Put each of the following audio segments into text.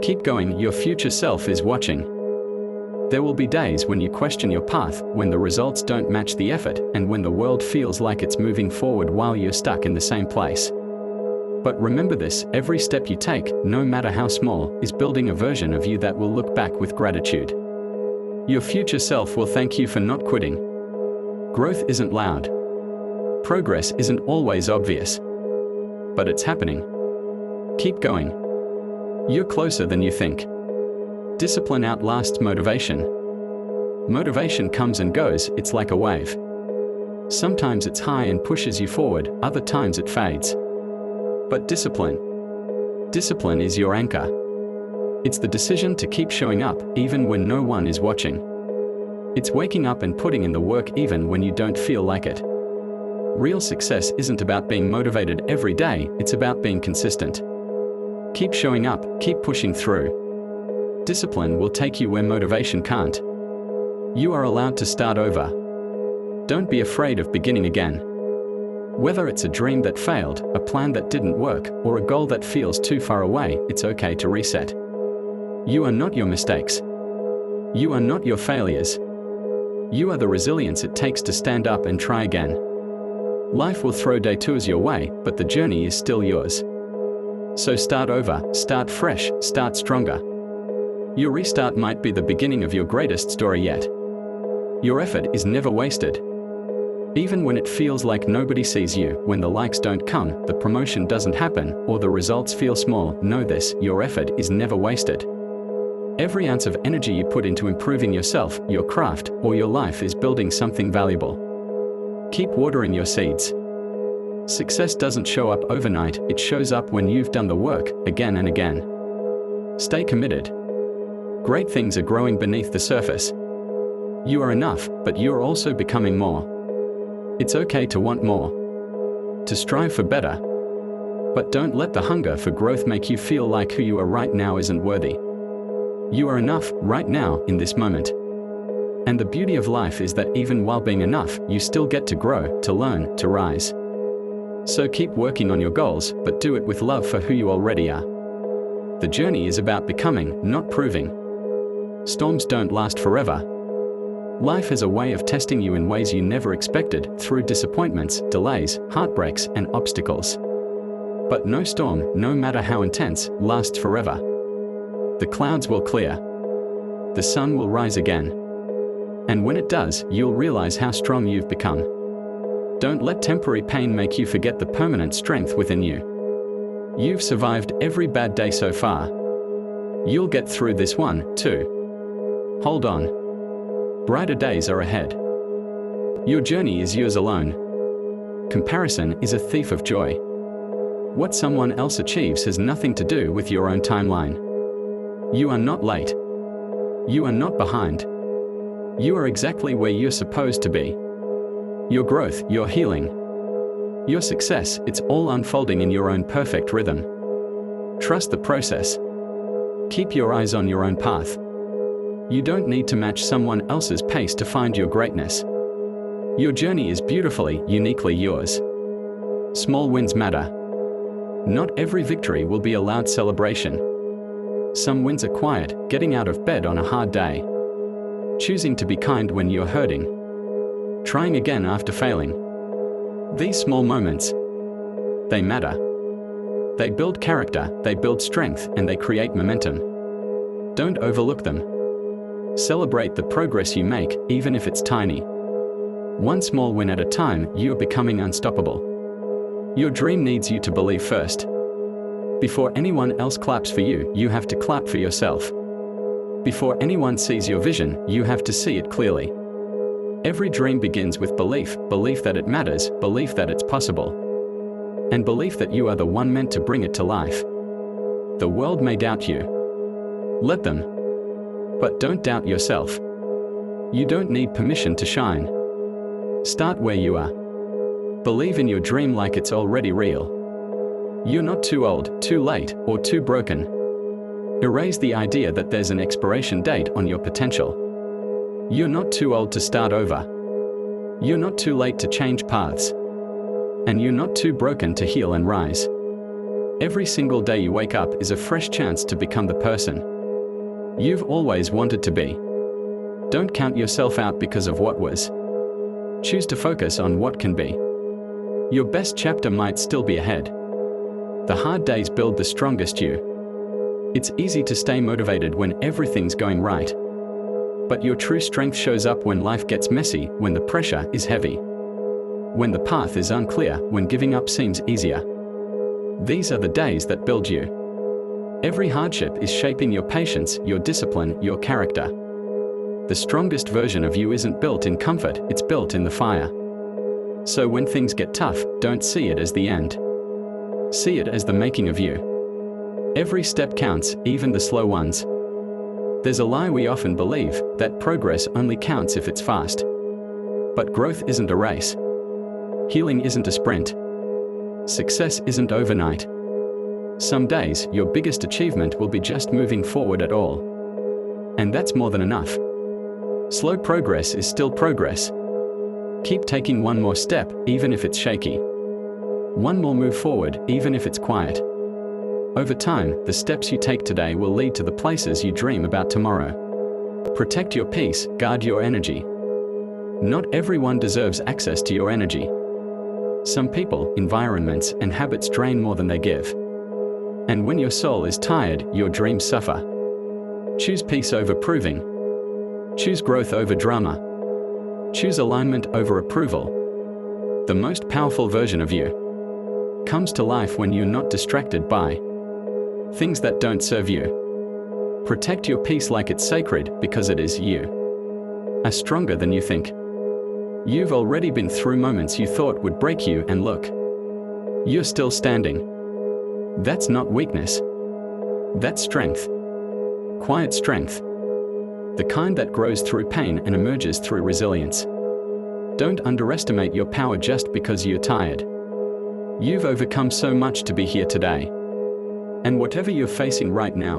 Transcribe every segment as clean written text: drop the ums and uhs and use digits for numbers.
Keep going, your future self is watching. There will be days when you question your path, when the results don't match the effort, and when the world feels like it's moving forward while you're stuck in the same place. But remember this, every step you take, no matter how small, is building a version of you that will look back with gratitude. Your future self will thank you for not quitting. Growth isn't loud. Progress isn't always obvious. But it's happening. Keep going. You're closer than you think. Discipline outlasts motivation. Motivation comes and goes, it's like a wave. Sometimes it's high and pushes you forward, other times it fades. But discipline is your anchor. It's the decision to keep showing up, even when no one is watching. It's waking up and putting in the work even when you don't feel like it. Real success isn't about being motivated every day, it's about being consistent. Keep showing up, keep pushing through. Discipline will take you where motivation can't. You are allowed to start over. Don't be afraid of beginning again. Whether it's a dream that failed, a plan that didn't work, or a goal that feels too far away, it's okay to reset. You are not your mistakes. You are not your failures. You are the resilience it takes to stand up and try again. Life will throw detours your way, but the journey is still yours. So start over, start fresh, start stronger. Your restart might be the beginning of your greatest story yet. Your effort is never wasted. Even when it feels like nobody sees you, when the likes don't come, the promotion doesn't happen, or the results feel small, know this, your effort is never wasted. Every ounce of energy you put into improving yourself, your craft, or your life is building something valuable. Keep watering your seeds. Success doesn't show up overnight, it shows up when you've done the work, again and again. Stay committed. Great things are growing beneath the surface. You are enough, but you're also becoming more. It's okay to want more. To strive for better. But don't let the hunger for growth make you feel like who you are right now isn't worthy. You are enough, right now, in this moment. And the beauty of life is that even while being enough, you still get to grow, to learn, to rise. So keep working on your goals, but do it with love for who you already are. The journey is about becoming, not proving. Storms don't last forever. Life has a way of testing you in ways you never expected, through disappointments, delays, heartbreaks, and obstacles. But no storm, no matter how intense, lasts forever. The clouds will clear. The sun will rise again. And when it does, you'll realize how strong you've become. Don't let temporary pain make you forget the permanent strength within you. You've survived every bad day so far. You'll get through this one, too. Hold on. Brighter days are ahead. Your journey is yours alone. Comparison is a thief of joy. What someone else achieves has nothing to do with your own timeline. You are not late. You are not behind. You are exactly where you're supposed to be. Your growth, your healing, your success, it's all unfolding in your own perfect rhythm. Trust the process. Keep your eyes on your own path. You don't need to match someone else's pace to find your greatness. Your journey is beautifully, uniquely yours. Small wins matter. Not every victory will be a loud celebration. Some wins are quiet, getting out of bed on a hard day. Choosing to be kind when you're hurting. Trying again after failing. These small moments, they matter. They build character, they build strength, and they create momentum. Don't overlook them. Celebrate the progress you make, even if it's tiny. One small win at a time, you're becoming unstoppable. Your dream needs you to believe first. Before anyone else claps for you, you have to clap for yourself. Before anyone sees your vision, you have to see it clearly. Every dream begins with belief, belief that it matters, belief that it's possible. And belief that you are the one meant to bring it to life. The world may doubt you. Let them. But don't doubt yourself. You don't need permission to shine. Start where you are. Believe in your dream like it's already real. You're not too old, too late, or too broken. Erase the idea that there's an expiration date on your potential. You're not too old to start over. You're not too late to change paths. And you're not too broken to heal and rise. Every single day you wake up is a fresh chance to become the person you've always wanted to be. Don't count yourself out because of what was. Choose to focus on what can be. Your best chapter might still be ahead. The hard days build the strongest you. It's easy to stay motivated when everything's going right. But your true strength shows up when life gets messy, when the pressure is heavy, when the path is unclear, when giving up seems easier. These are the days that build you. Every hardship is shaping your patience, your discipline, your character. The strongest version of you isn't built in comfort, it's built in the fire. So when things get tough, don't see it as the end. See it as the making of you. Every step counts, even the slow ones. There's a lie we often believe, that progress only counts if it's fast. But growth isn't a race. Healing isn't a sprint. Success isn't overnight. Some days, your biggest achievement will be just moving forward at all. And that's more than enough. Slow progress is still progress. Keep taking one more step, even if it's shaky. One more move forward, even if it's quiet. Over time, the steps you take today will lead to the places you dream about tomorrow. Protect your peace, guard your energy. Not everyone deserves access to your energy. Some people, environments, and habits drain more than they give. And when your soul is tired, your dreams suffer. Choose peace over proving. Choose growth over drama. Choose alignment over approval. The most powerful version of you comes to life when you're not distracted by things that don't serve you. Protect your peace like it's sacred, because it is. You are stronger than you think. You've already been through moments you thought would break you, and look, you're still standing. That's not weakness. That's strength. Quiet strength. The kind that grows through pain and emerges through resilience. Don't underestimate your power just because you're tired. You've overcome so much to be here today. And whatever you're facing right now,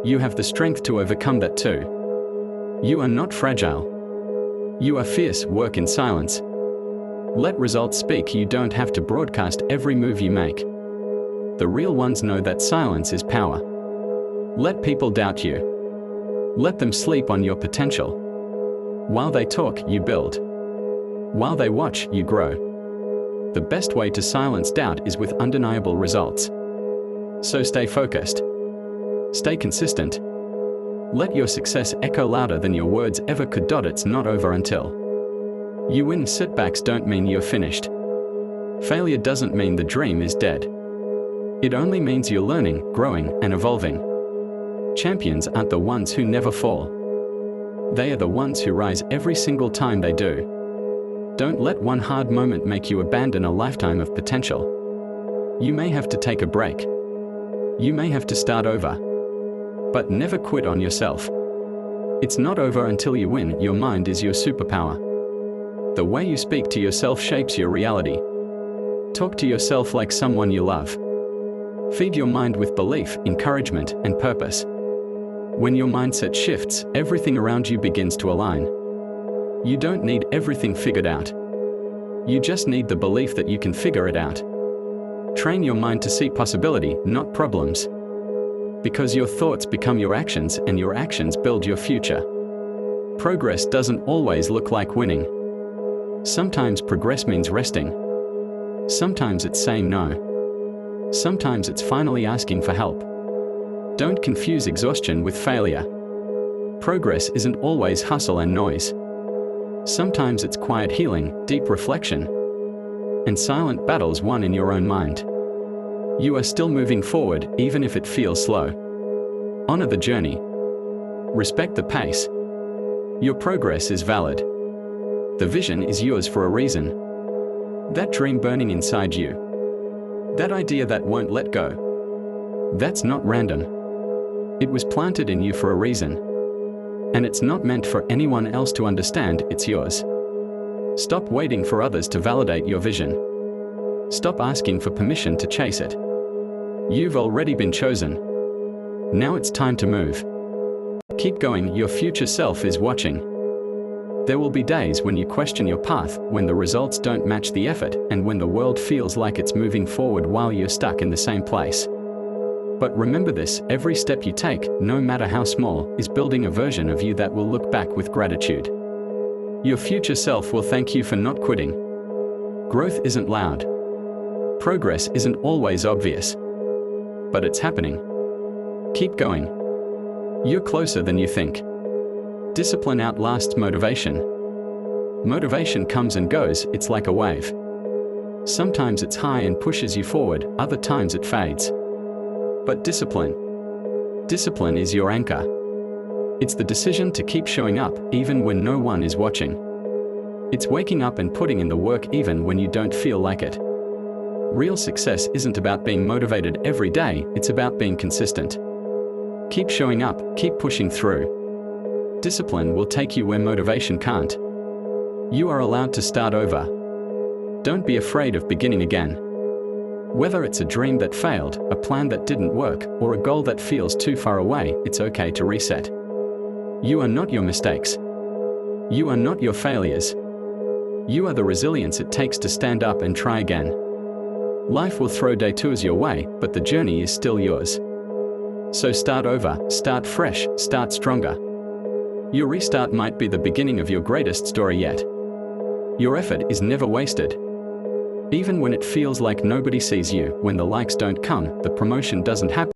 you have the strength to overcome that too. You are not fragile. You are fierce. Work in silence. Let results speak. You don't have to broadcast every move you make. The real ones know that silence is power. Let people doubt you. Let them sleep on your potential. While they talk, you build. While they watch, you grow. The best way to silence doubt is with undeniable results. So stay focused. Stay consistent. Let your success echo louder than your words ever could. It's not over until you win. Setbacks don't mean you're finished. Failure doesn't mean the dream is dead. It only means you're learning, growing, and evolving. Champions aren't the ones who never fall. They are the ones who rise every single time they do. Don't let one hard moment make you abandon a lifetime of potential. You may have to take a break. You may have to start over. But never quit on yourself. It's not over until you win. Your mind is your superpower. The way you speak to yourself shapes your reality. Talk to yourself like someone you love. Feed your mind with belief, encouragement, and purpose. When your mindset shifts, everything around you begins to align. You don't need everything figured out. You just need the belief that you can figure it out. Train your mind to see possibility, not problems. Because your thoughts become your actions, and your actions build your future. Progress doesn't always look like winning. Sometimes progress means resting. Sometimes it's saying no. Sometimes it's finally asking for help. Don't confuse exhaustion with failure. Progress isn't always hustle and noise. Sometimes it's quiet healing, deep reflection, and silent battles won in your own mind. You are still moving forward, even if it feels slow. Honor the journey. Respect the pace. Your progress is valid. The vision is yours for a reason. That dream burning inside you. That idea that won't let go. That's not random. It was planted in you for a reason. And it's not meant for anyone else to understand, it's yours. Stop waiting for others to validate your vision. Stop asking for permission to chase it. You've already been chosen. Now it's time to move. Keep going, your future self is watching. There will be days when you question your path, when the results don't match the effort, and when the world feels like it's moving forward while you're stuck in the same place. But remember this, every step you take, no matter how small, is building a version of you that will look back with gratitude. Your future self will thank you for not quitting. Growth isn't loud. Progress isn't always obvious. But it's happening. Keep going. You're closer than you think. Discipline outlasts motivation. Motivation comes and goes, it's like a wave. Sometimes it's high and pushes you forward, other times it fades. But discipline is your anchor. It's the decision to keep showing up, even when no one is watching. It's waking up and putting in the work even when you don't feel like it. Real success isn't about being motivated every day, it's about being consistent. Keep showing up, keep pushing through. Discipline will take you where motivation can't. You are allowed to start over. Don't be afraid of beginning again. Whether it's a dream that failed, a plan that didn't work, or a goal that feels too far away, it's okay to reset. You are not your mistakes. You are not your failures. You are the resilience it takes to stand up and try again. Life will throw detours your way, but the journey is still yours. So start over, start fresh, start stronger. Your restart might be the beginning of your greatest story yet. Your effort is never wasted. Even when it feels like nobody sees you, when the likes don't come, the promotion doesn't happen.